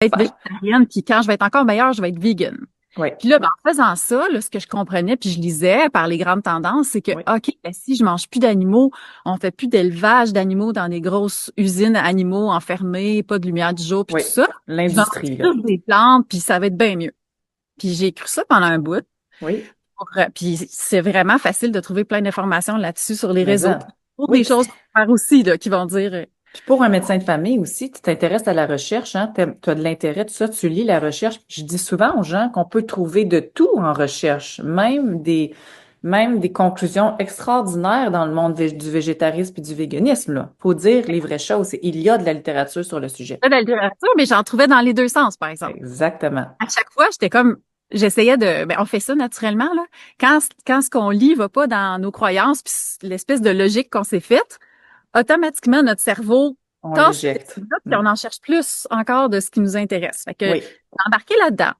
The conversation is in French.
être végétarienne, puis quand je vais être encore meilleure, je vais être vegan. Oui, Puis là, ben, en faisant ça, là, ce que je comprenais, puis je lisais par les grandes tendances, c'est que, oui, OK, ben, si je mange plus d'animaux, on fait plus d'élevage d'animaux dans des grosses usines à animaux enfermés, pas de lumière du jour, puis oui. tout ça, je vais manger L'industrie, là. plus des plantes, puis ça va être bien mieux. Puis j'ai cru ça pendant un bout. Oui, Puis c'est vraiment facile de trouver plein d'informations là-dessus sur les mais réseaux. ça. Pour Oui, des choses à faire aussi, là, qui vont dire, puis pour un médecin de famille aussi, tu t'intéresses à la recherche, hein, tu as de l'intérêt, tout ça, tu lis la recherche. Je dis souvent aux gens qu'on peut trouver de tout en recherche, même des conclusions extraordinaires dans le monde du végétarisme et du véganisme, là. Faut dire les vraies choses. Il y a de la littérature sur le sujet. pas de la littérature, mais j'en trouvais dans les deux sens, par exemple. Exactement. À chaque fois, j'étais comme, j'essayais de, ben, on fait ça naturellement, là. Quand ce qu'on lit va pas dans nos croyances, puis l'espèce de logique qu'on s'est faite, automatiquement, notre cerveau On tâche cette l'éjecte. idée-là, puis Mm. on en cherche plus encore de ce qui nous intéresse. Fait que, Oui, j'ai embarqué là-dedans.